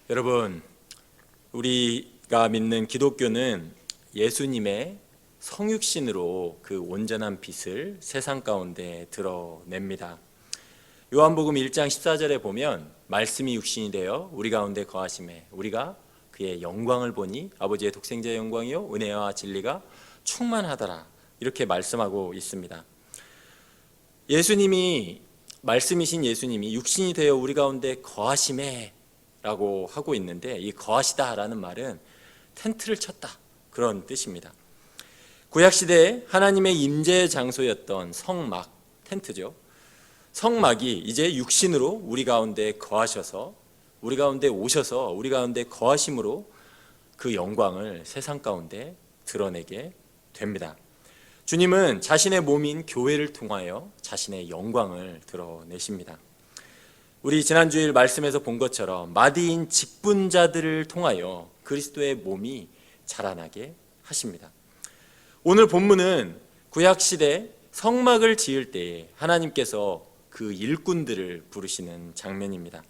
여러분, 우리가 믿는 기독교는 예수님의 성육신으로 그 온전한 빛을 세상 가운데 드러냅니다. 요한복음 1장 14절에 보면 말씀이 육신이 되어 우리 가운데 거하심에 우리가 그의 영광을 보니 아버지의 독생자의 영광이요 은혜와 진리가 충만하더라, 이렇게 말씀하고 있습니다. 예수님이, 말씀이신 예수님이 육신이 되어 우리 가운데 거하심에 라고 하고 있는데, 이 거하시다 라는 말은 텐트를 쳤다, 그런 뜻입니다. 구약시대에 하나님의 임재 장소였던 성막, 텐트죠. 성막이 이제 육신으로 우리 가운데 거하셔서, 우리 가운데 오셔서 우리 가운데 거하심으로 그 영광을 세상 가운데 드러내게 됩니다. 주님은 자신의 몸인 교회를 통하여 자신의 영광을 드러내십니다. 우리 지난주일 말씀에서 본 것처럼 마디인 직분자들을 통하여 그리스도의 몸이 자라나게 하십니다. 오늘 본문은 구약시대 성막을 지을 때에 하나님께서 그 일꾼들을 부르시는 장면입니다.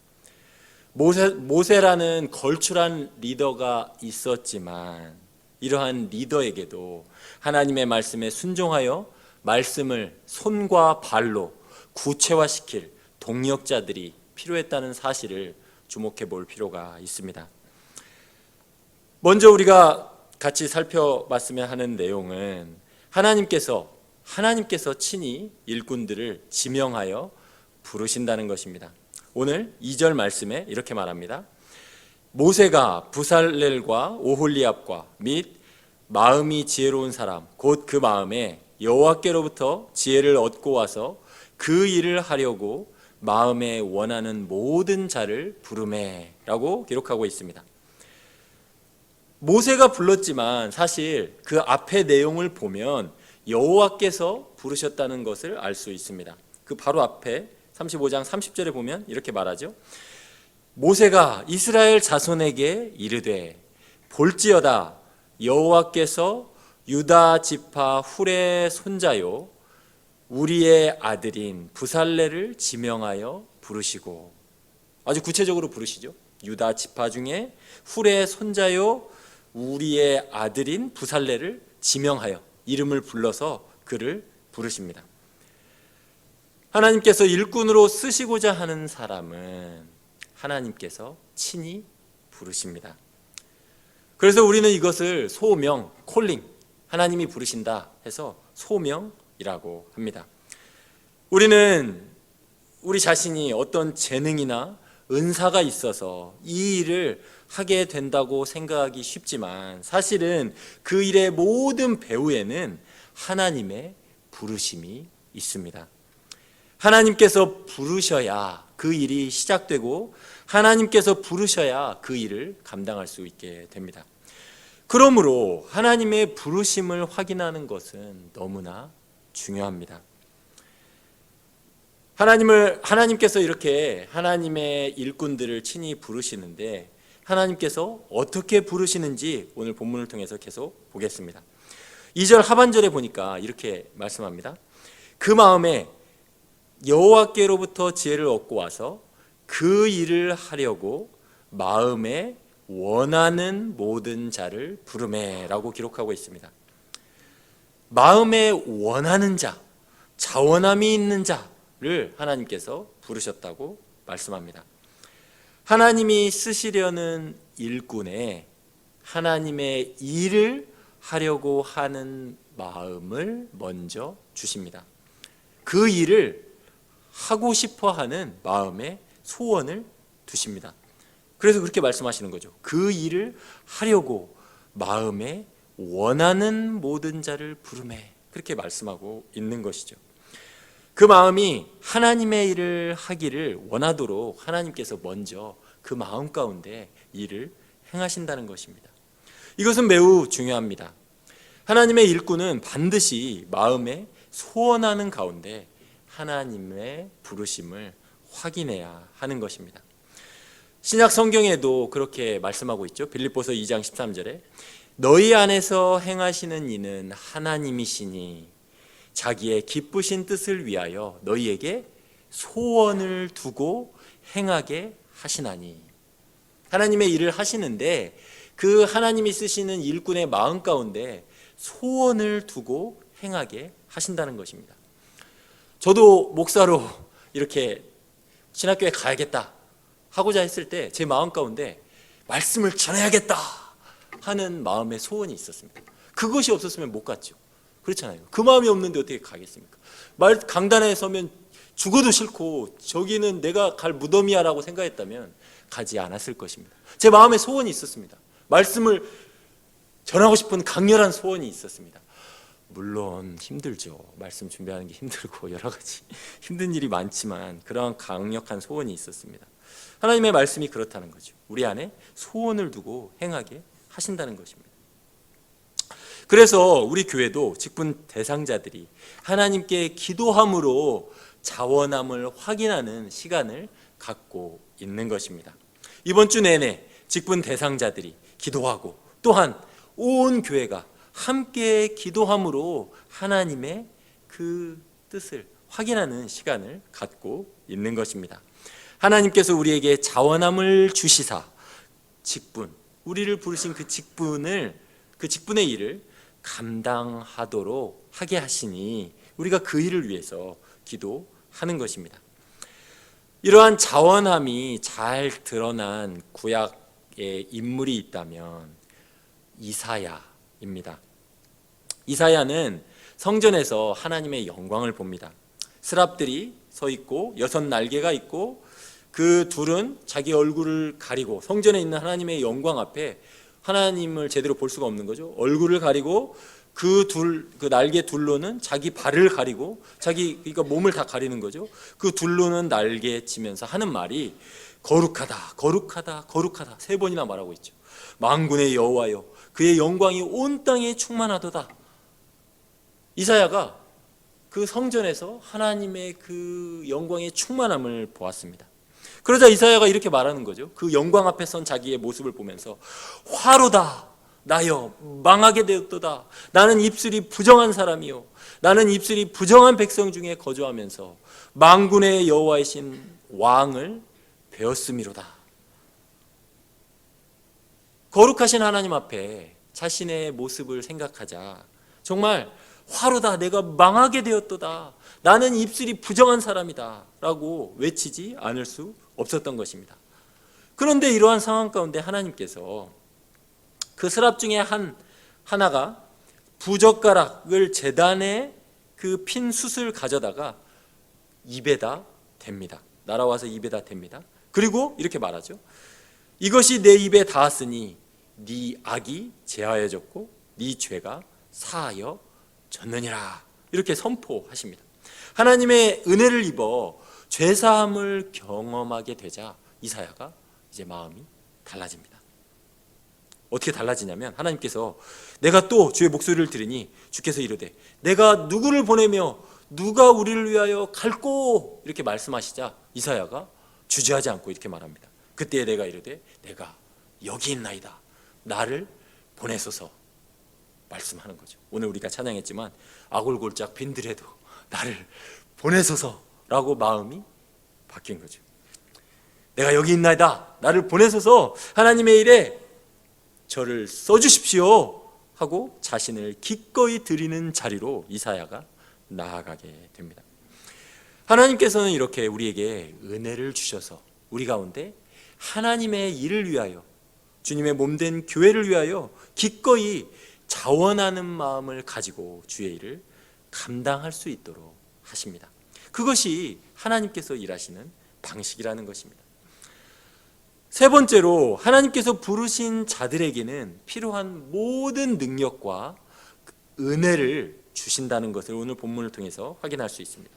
모세라는 걸출한 리더가 있었지만 이러한 리더에게도 하나님의 말씀에 순종하여 말씀을 손과 발로 구체화시킬 동력자들이 필요했다는 사실을 주목해 볼 필요가 있습니다. 먼저 우리가 같이 살펴봤으면 하는 내용은 하나님께서 친히 일꾼들을 지명하여 부르신다는 것입니다. 오늘 2절 말씀에 이렇게 말합니다. 모세가 부살렐과 오홀리압과 및 마음이 지혜로운 사람 곧 그 마음에 여호와께로부터 지혜를 얻고 와서 그 일을 하려고 마음에 원하는 모든 자를 부르매 라고 기록하고 있습니다. 모세가 불렀지만 사실 그 앞의 내용을 보면 여호와께서 부르셨다는 것을 알 수 있습니다. 그 바로 앞에 35장 30절에 보면 이렇게 말하죠. 모세가 이스라엘 자손에게 이르되 볼지어다 여호와께서 유다 지파 훌의 손자요 우리의 아들인 부살레를 지명하여 부르시고, 아주 구체적으로 부르시죠. 유다 지파 중에 훌의 손자요 우리의 아들인 부살레를 지명하여 이름을 불러서 그를 부르십니다. 하나님께서 일꾼으로 쓰시고자 하는 사람은 하나님께서 친히 부르십니다. 그래서 우리는 이것을 소명, 콜링, 하나님이 부르신다 해서 소명이라고 합니다. 우리는 우리 자신이 어떤 재능이나 은사가 있어서 이 일을 하게 된다고 생각하기 쉽지만 사실은 그 일의 모든 배후에는 하나님의 부르심이 있습니다. 하나님께서 부르셔야 그 일이 시작되고 하나님께서 부르셔야 그 일을 감당할 수 있게 됩니다. 그러므로 하나님의 부르심을 확인하는 것은 너무나 중요합니다. 하나님께서 이렇게 하나님의 일꾼들을 친히 부르시는데 하나님께서 어떻게 부르시는지 오늘 본문을 통해서 계속 보겠습니다. 2절 하반절에 보니까 이렇게 말씀합니다. 그 마음에 여호와께로부터 지혜를 얻고 와서 그 일을 하려고 마음에 원하는 모든 자를 부르매 라고 기록하고 있습니다. 마음에 원하는 자, 자원함이 있는 자를 하나님께서 부르셨다고 말씀합니다. 하나님이 쓰시려는 일꾼에 하나님의 일을 하려고 하는 마음을 먼저 주십니다. 그 일을 하고 싶어 하는 마음의 소원을 두십니다. 그래서 그렇게 말씀하시는 거죠. 그 일을 하려고 마음에 원하는 모든 자를 부르매, 그렇게 말씀하고 있는 것이죠. 그 마음이 하나님의 일을 하기를 원하도록 하나님께서 먼저 그 마음 가운데 일을 행하신다는 것입니다. 이것은 매우 중요합니다. 하나님의 일꾼은 반드시 마음에 소원하는 가운데 하나님의 부르심을 확인해야 하는 것입니다. 신약 성경에도 그렇게 말씀하고 있죠. 빌립보서 2장 13절에 너희 안에서 행하시는 이는 하나님이시니 자기의 기쁘신 뜻을 위하여 너희에게 소원을 두고 행하게 하시나니. 하나님의 일을 하시는데 그 하나님이 쓰시는 일꾼의 마음 가운데 소원을 두고 행하게 하신다는 것입니다. 저도 목사로 이렇게 신학교에 가야겠다 하고자 했을 때 제 마음 가운데 말씀을 전해야겠다 하는 마음의 소원이 있었습니다. 그것이 없었으면 못 갔죠. 그렇잖아요. 그 마음이 없는데 어떻게 가겠습니까? 강단에 서면 죽어도 싫고 저기는 내가 갈 무덤이야 라고 생각했다면 가지 않았을 것입니다. 제 마음에 소원이 있었습니다. 말씀을 전하고 싶은 강렬한 소원이 있었습니다. 물론 힘들죠. 말씀 준비하는 게 힘들고 여러 가지 힘든 일이 많지만 그러한 강력한 소원이 있었습니다. 하나님의 말씀이 그렇다는 거죠. 우리 안에 소원을 두고 행하게 하신다는 것입니다. 그래서 우리 교회도 직분 대상자들이 하나님께 기도함으로 자원함을 확인하는 시간을 갖고 있는 것입니다. 이번 주 내내 직분 대상자들이 기도하고 또한 온 교회가 함께 기도함으로 하나님의 그 뜻을 확인하는 시간을 갖고 있는 것입니다. 하나님께서 우리에게 자원함을 주시사 직분, 우리를 부르신 그 직분의 일을 감당하도록 하게 하시니 우리가 그 일을 위해서 기도하는 것입니다. 이러한 자원함이 잘 드러난 구약의 인물이 있다면 이사야입니다. 이사야는 성전에서 하나님의 영광을 봅니다. 스랍들이 서 있고 6 날개가 있고 그 둘은 자기 얼굴을 가리고 성전에 있는 하나님의 영광 앞에 하나님을 제대로 볼 수가 없는 거죠. 얼굴을 가리고 그 날개 둘로는 자기 발을 가리고 그러니까 몸을 다 가리는 거죠. 그 둘로는 날개 치면서 하는 말이 거룩하다, 거룩하다, 거룩하다 3번이나 말하고 있죠. 만군의 여호와여, 그의 영광이 온 땅에 충만하도다. 이사야가 그 성전에서 하나님의 그 영광의 충만함을 보았습니다. 그러자 이사야가 이렇게 말하는 거죠. 그 영광 앞에 선 자기의 모습을 보면서 화로다 나여 망하게 되었도다. 나는 입술이 부정한 사람이요 나는 입술이 부정한 백성 중에 거주하면서 만군의 여호와이신 왕을 배웠음이로다. 거룩하신 하나님 앞에 자신의 모습을 생각하자 정말 화로다 내가 망하게 되었도다. 나는 입술이 부정한 사람이다 라고 외치지 않을 수 없었던 것입니다. 그런데 이러한 상황 가운데 하나님께서 그 스랍 중에 하나가 부젓가락을 제단에 그 핀 숯을 가져다가 입에다 댑니다. 날아와서 입에다 댑니다. 그리고 이렇게 말하죠. 이것이 내 입에 닿았으니 네 악이 제하여졌고 네 죄가 사하여졌느니라. 이렇게 선포하십니다. 하나님의 은혜를 입어 죄사함을 경험하게 되자 이사야가 이제 마음이 달라집니다. 어떻게 달라지냐면 하나님께서 내가 또 주의 목소리를 들으니 주께서 이르되 내가 누구를 보내며 누가 우리를 위하여 갈꼬 이렇게 말씀하시자 이사야가 주저하지 않고 이렇게 말합니다. 그때 내가 이르되 내가 여기 있나이다. 나를 보내소서 말씀하는 거죠. 오늘 우리가 찬양했지만 아골골짝 빈들에도 나를 보내소서라고 마음이 바뀐 거죠. 내가 여기 있나이다. 나를 보내소서 하나님의 일에 저를 써주십시오 하고 자신을 기꺼이 드리는 자리로 이사야가 나아가게 됩니다. 하나님께서는 이렇게 우리에게 은혜를 주셔서 우리 가운데 하나님의 일을 위하여 주님의 몸된 교회를 위하여 기꺼이 자원하는 마음을 가지고 주의 일을 감당할 수 있도록 하십니다. 그것이 하나님께서 일하시는 방식이라는 것입니다. 세 번째로 하나님께서 부르신 자들에게는 필요한 모든 능력과 은혜를 주신다는 것을 오늘 본문을 통해서 확인할 수 있습니다.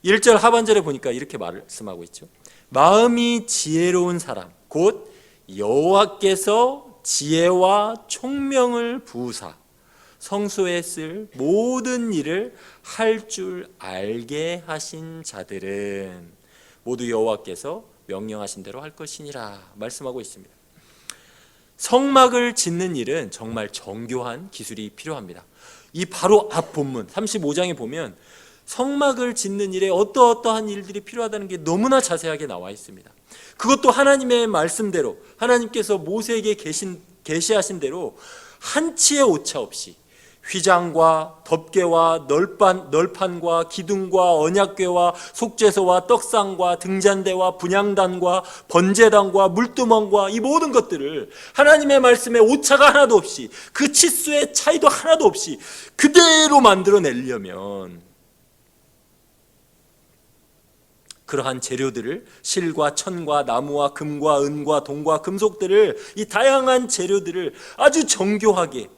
1절 하반절에 보니까 이렇게 말씀하고 있죠. 마음이 지혜로운 사람 곧 여호와께서 지혜와 총명을 부으사 성소에 쓸 모든 일을 할 줄 알게 하신 자들은 모두 여호와께서 명령하신 대로 할 것이니라 말씀하고 있습니다. 성막을 짓는 일은 정말 정교한 기술이 필요합니다. 이 바로 앞 본문 35장에 보면 성막을 짓는 일에 어떠어떠한 일들이 필요하다는 게 너무나 자세하게 나와 있습니다. 그것도 하나님의 말씀대로, 하나님께서 모세에게 계시하신 대로 한치의 오차 없이 휘장과 덮개와 널판과 기둥과 언약궤와 속죄소와 떡상과 등잔대와 분향단과 번제단과 물두멍과 이 모든 것들을 하나님의 말씀에 오차가 하나도 없이, 그 치수의 차이도 하나도 없이 그대로 만들어내려면 그러한 재료들을, 실과 천과 나무와 금과 은과 동과 금속들을, 이 다양한 재료들을 아주 정교하게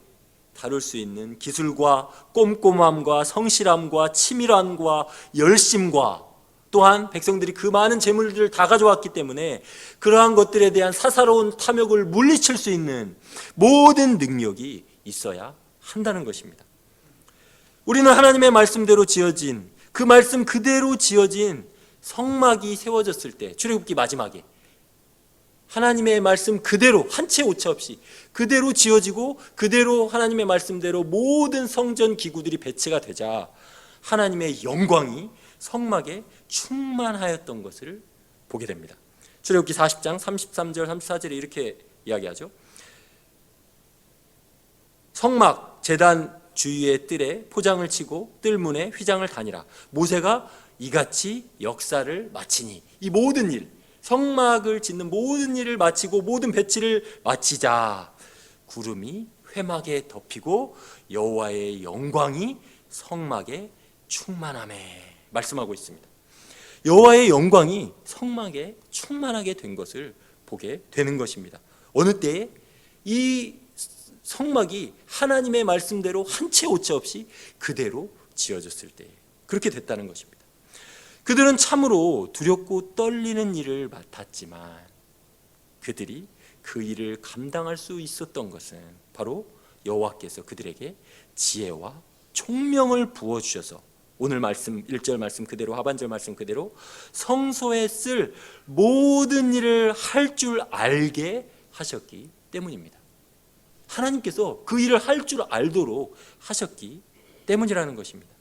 다룰 수 있는 기술과 꼼꼼함과 성실함과 치밀함과 열심과, 또한 백성들이 그 많은 재물들을 다 가져왔기 때문에 그러한 것들에 대한 사사로운 탐욕을 물리칠 수 있는 모든 능력이 있어야 한다는 것입니다. 우리는 하나님의 말씀대로 지어진, 그 말씀 그대로 지어진 성막이 세워졌을 때, 출애굽기 마지막에 하나님의 말씀 그대로 한치 오차 없이 그대로 지어지고 그대로 하나님의 말씀대로 모든 성전 기구들이 배치가 되자 하나님의 영광이 성막에 충만하였던 것을 보게 됩니다. 출애굽기 40장 33절 34절에 이렇게 이야기하죠. 성막 제단 주위의 뜰에 포장을 치고 뜰문에 휘장을 다니라. 모세가 이같이 역사를 마치니, 이 모든 일, 성막을 짓는 모든 일을 마치고 모든 배치를 마치자 구름이 회막에 덮이고 여호와의 영광이 성막에 충만하매 말씀하고 있습니다. 여호와의 영광이 성막에 충만하게 된 것을 보게 되는 것입니다. 어느 때에? 이 성막이 하나님의 말씀대로 한 채 오차 없이 그대로 지어졌을 때 그렇게 됐다는 것입니다. 그들은 참으로 두렵고 떨리는 일을 맡았지만 그들이 그 일을 감당할 수 있었던 것은 바로 여호와께서 그들에게 지혜와 총명을 부어주셔서, 오늘 말씀 1절 말씀 그대로, 하반절 말씀 그대로 성소에 쓸 모든 일을 할 줄 알게 하셨기 때문입니다. 하나님께서 그 일을 할 줄 알도록 하셨기 때문이라는 것입니다.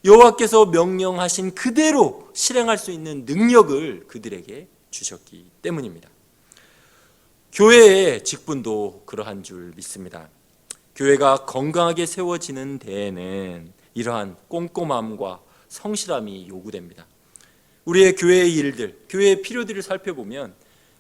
여호와께서 명령하신 그대로 실행할 수 있는 능력을 그들에게 주셨기 때문입니다. 교회의 직분도 그러한 줄 믿습니다. 교회가 건강하게 세워지는 데에는 이러한 꼼꼼함과 성실함이 요구됩니다. 우리의 교회의 일들, 교회의 필요들을 살펴보면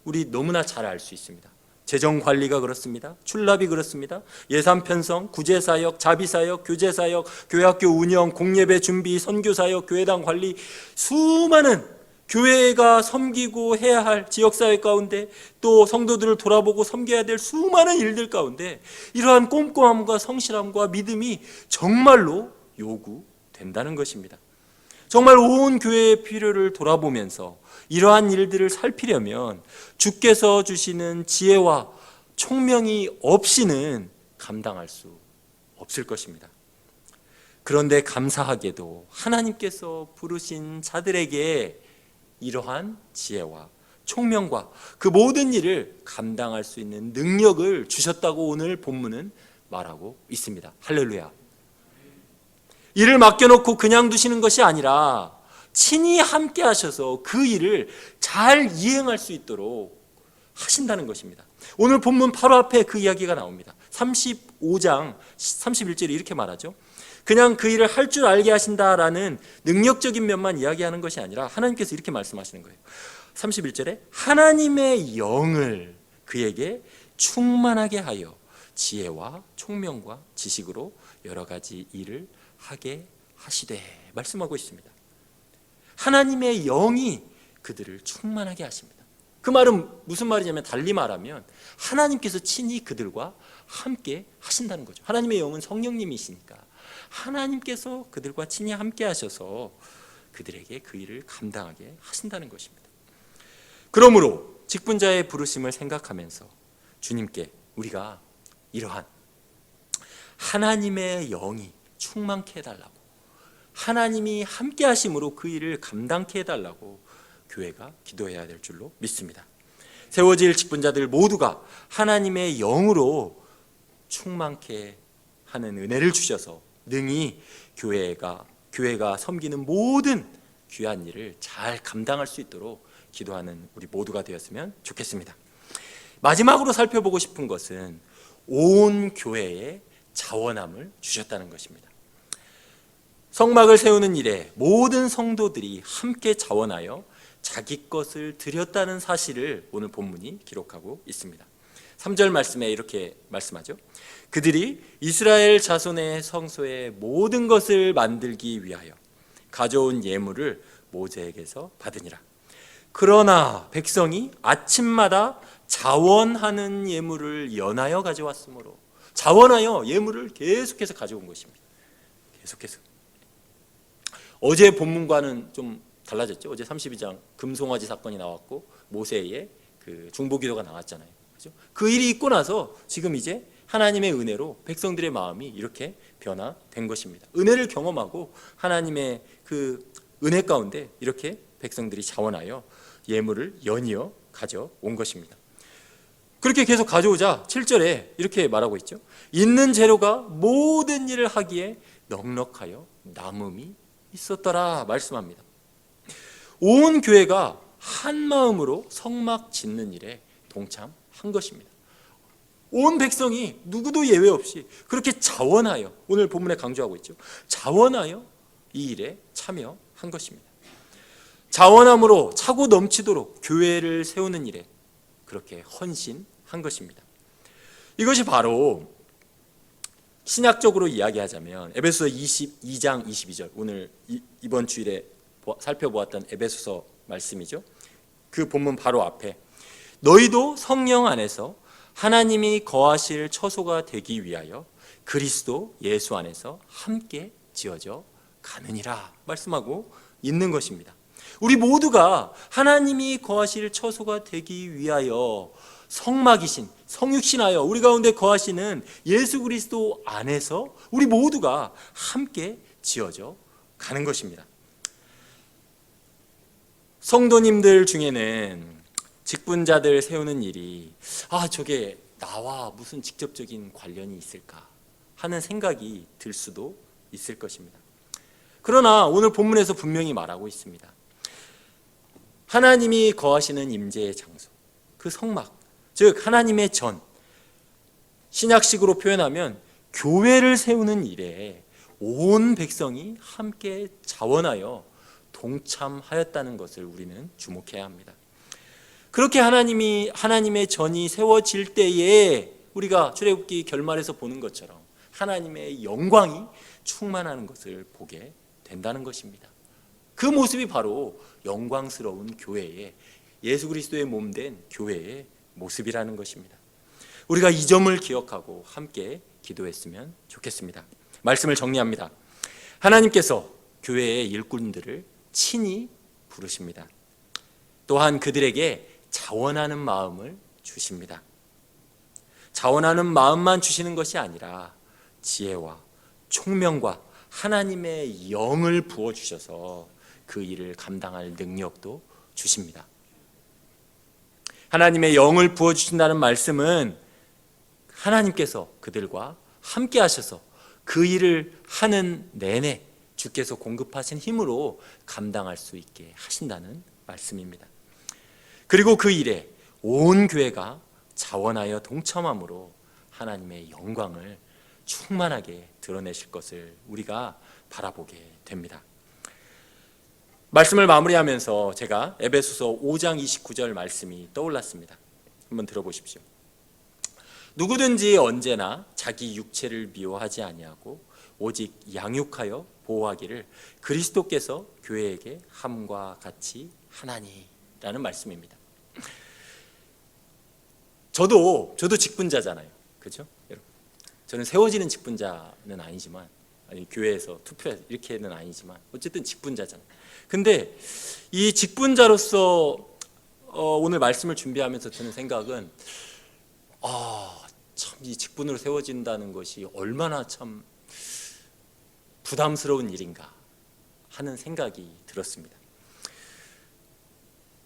우리 너무나 잘 알 수 있습니다. 재정관리가 그렇습니다. 출납이 그렇습니다. 예산 편성, 구제사역, 자비사역, 교제사역, 교회학교 운영, 공예배 준비, 선교사역, 교회당 관리, 수많은 교회가 섬기고 해야 할 지역사회 가운데, 또 성도들을 돌아보고 섬겨야 될 수많은 일들 가운데 이러한 꼼꼼함과 성실함과 믿음이 정말로 요구된다는 것입니다. 정말 온 교회의 필요를 돌아보면서 이러한 일들을 살피려면 주께서 주시는 지혜와 총명이 없이는 감당할 수 없을 것입니다. 그런데 감사하게도 하나님께서 부르신 자들에게 이러한 지혜와 총명과 그 모든 일을 감당할 수 있는 능력을 주셨다고 오늘 본문은 말하고 있습니다. 할렐루야. 일을 맡겨놓고 그냥 두시는 것이 아니라 친히 함께 하셔서 그 일을 잘 이행할 수 있도록 하신다는 것입니다. 오늘 본문 바로 앞에 그 이야기가 나옵니다. 35장 31절에 이렇게 말하죠. 그냥 그 일을 할 줄 알게 하신다라는 능력적인 면만 이야기하는 것이 아니라 하나님께서 이렇게 말씀하시는 거예요. 31절에 하나님의 영을 그에게 충만하게 하여 지혜와 총명과 지식으로 여러 가지 일을 하게 하시되 말씀하고 있습니다. 하나님의 영이 그들을 충만하게 하십니다. 그 말은 무슨 말이냐면, 달리 말하면 하나님께서 친히 그들과 함께 하신다는 거죠. 하나님의 영은 성령님이시니까 하나님께서 그들과 친히 함께 하셔서 그들에게 그 일을 감당하게 하신다는 것입니다. 그러므로 직분자의 부르심을 생각하면서 주님께 우리가 이러한 하나님의 영이 충만케 해달라고, 하나님이 함께 하심으로 그 일을 감당케 해달라고 교회가 기도해야 될 줄로 믿습니다. 세워질 직분자들 모두가 하나님의 영으로 충만케 하는 은혜를 주셔서 능히 교회가 교회가 섬기는 모든 귀한 일을 잘 감당할 수 있도록 기도하는 우리 모두가 되었으면 좋겠습니다. 마지막으로 살펴보고 싶은 것은 온 교회에 자원함을 주셨다는 것입니다. 성막을 세우는 일에 모든 성도들이 함께 자원하여 자기 것을 드렸다는 사실을 오늘 본문이 기록하고 있습니다. 3절 말씀에 이렇게 말씀하죠. 그들이 이스라엘 자손의 성소의 모든 것을 만들기 위하여 가져온 예물을 모세에게서 받으니라. 그러나 백성이 아침마다 자원하는 예물을 연하여 가져왔으므로, 자원하여 예물을 계속해서 가져온 것입니다. 계속해서. 어제 본문과는 좀 달라졌죠. 어제 32장 금송아지 사건이 나왔고 모세의 그 중보기도가 나왔잖아요. 그렇죠? 그 일이 있고 나서 지금 이제 하나님의 은혜로 백성들의 마음이 이렇게 변화된 것입니다. 은혜를 경험하고 하나님의 그 은혜 가운데 이렇게 백성들이 자원하여 예물을 연이어 가져온 것입니다. 그렇게 계속 가져오자 7절에 이렇게 말하고 있죠. 있는 재료가 모든 일을 하기에 넉넉하여 남음이 있었더라 말씀합니다. 온 교회가 한 마음으로 성막 짓는 일에 동참한 것입니다. 온 백성이 누구도 예외 없이 그렇게 자원하여, 오늘 본문에 강조하고 있죠. 자원하여 이 일에 참여한 것입니다. 자원함으로 차고 넘치도록 교회를 세우는 일에 그렇게 헌신한 것입니다. 이것이 바로 신약적으로 이야기하자면 에베소서 22장 22절, 오늘 이번 주일에 살펴보았던 에베소서 말씀이죠. 그 본문 바로 앞에 너희도 성령 안에서 하나님이 거하실 처소가 되기 위하여 그리스도 예수 안에서 함께 지어져 가느니라 말씀하고 있는 것입니다. 우리 모두가 하나님이 거하실 처소가 되기 위하여 성막이신, 성육신하여 우리 가운데 거하시는 예수 그리스도 안에서 우리 모두가 함께 지어져 가는 것입니다. 성도님들 중에는 직분자들 세우는 일이 저게 나와 무슨 직접적인 관련이 있을까 하는 생각이 들 수도 있을 것입니다. 그러나 오늘 본문에서 분명히 말하고 있습니다. 하나님이 거하시는 임재의 장소, 그 성막, 즉 하나님의 전, 신약식으로 표현하면 교회를 세우는 일에 온 백성이 함께 자원하여 동참하였다는 것을 우리는 주목해야 합니다. 그렇게 하나님의 전이 세워질 때에 우리가 출애굽기 결말에서 보는 것처럼 하나님의 영광이 충만하는 것을 보게 된다는 것입니다. 그 모습이 바로 영광스러운 교회의, 예수 그리스도의 몸된 교회의 모습이라는 것입니다. 우리가 이 점을 기억하고 함께 기도했으면 좋겠습니다. 말씀을 정리합니다. 하나님께서 교회의 일꾼들을 친히 부르십니다. 또한 그들에게 자원하는 마음을 주십니다. 자원하는 마음만 주시는 것이 아니라 지혜와 총명과 하나님의 영을 부어주셔서 그 일을 감당할 능력도 주십니다. 하나님의 영을 부어주신다는 말씀은 하나님께서 그들과 함께 하셔서 그 일을 하는 내내 주께서 공급하신 힘으로 감당할 수 있게 하신다는 말씀입니다. 그리고 그 일에 온 교회가 자원하여 동참함으로 하나님의 영광을 충만하게 드러내실 것을 우리가 바라보게 됩니다. 말씀을 마무리하면서 제가 에베소서 5장 29절 말씀이 떠올랐습니다. 한번 들어보십시오. 누구든지 언제나 자기 육체를 미워하지 아니하고 오직 양육하여 보호하기를 그리스도께서 교회에게 함과 같이 하나니라는 말씀입니다. 저도 직분자잖아요. 그렇죠? 여러분. 저는 세워지는 직분자는 아니지만, 아니 교회에서 투표해서 이렇게는 아니지만 어쨌든 직분자잖아요. 근데 이 직분자로서 오늘 말씀을 준비하면서 드는 생각은 참 이 직분으로 세워진다는 것이 얼마나 참 부담스러운 일인가 하는 생각이 들었습니다.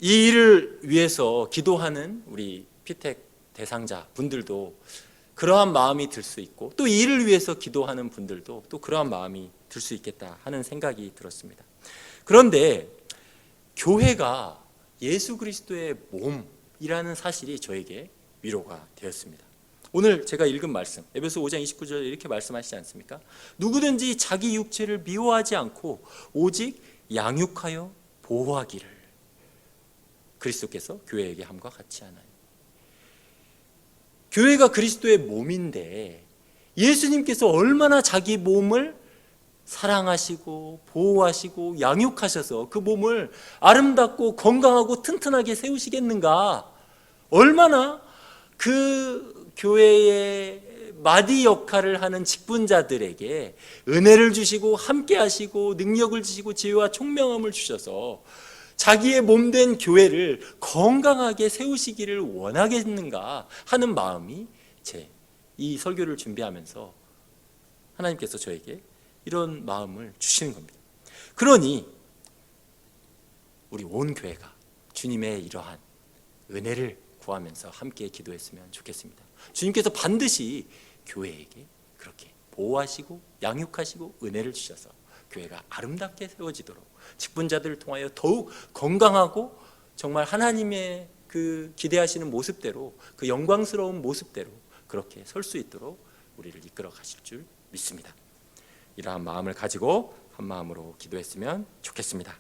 이 일을 위해서 기도하는 우리 피택 대상자 분들도 그러한 마음이 들 수 있고, 또 이 일을 위해서 기도하는 분들도 또 그러한 마음이 들 수 있겠다 하는 생각이 들었습니다. 그런데 교회가 예수 그리스도의 몸이라는 사실이 저에게 위로가 되었습니다. 오늘 제가 읽은 말씀 에베소 5장 29절에 이렇게 말씀하시지 않습니까? 누구든지 자기 육체를 미워하지 않고 오직 양육하여 보호하기를 그리스도께서 교회에게 함과 같이 하나니. 교회가 그리스도의 몸인데 예수님께서 얼마나 자기 몸을 사랑하시고 보호하시고 양육하셔서 그 몸을 아름답고 건강하고 튼튼하게 세우시겠는가. 얼마나 그 교회의 마디 역할을 하는 직분자들에게 은혜를 주시고 함께 하시고 능력을 주시고 지혜와 총명함을 주셔서 자기의 몸된 교회를 건강하게 세우시기를 원하겠는가 하는 마음이 이 설교를 준비하면서 하나님께서 저에게 이런 마음을 주시는 겁니다. 그러니 우리 온 교회가 주님의 이러한 은혜를 구하면서 함께 기도했으면 좋겠습니다. 주님께서 반드시 교회에게 그렇게 보호하시고 양육하시고 은혜를 주셔서 교회가 아름답게 세워지도록 직분자들을 통하여 더욱 건강하고 정말 하나님의 그 기대하시는 모습대로 그 영광스러운 모습대로 그렇게 설 수 있도록 우리를 이끌어 가실 줄 믿습니다. 이러한 마음을 가지고 한 마음으로 기도했으면 좋겠습니다.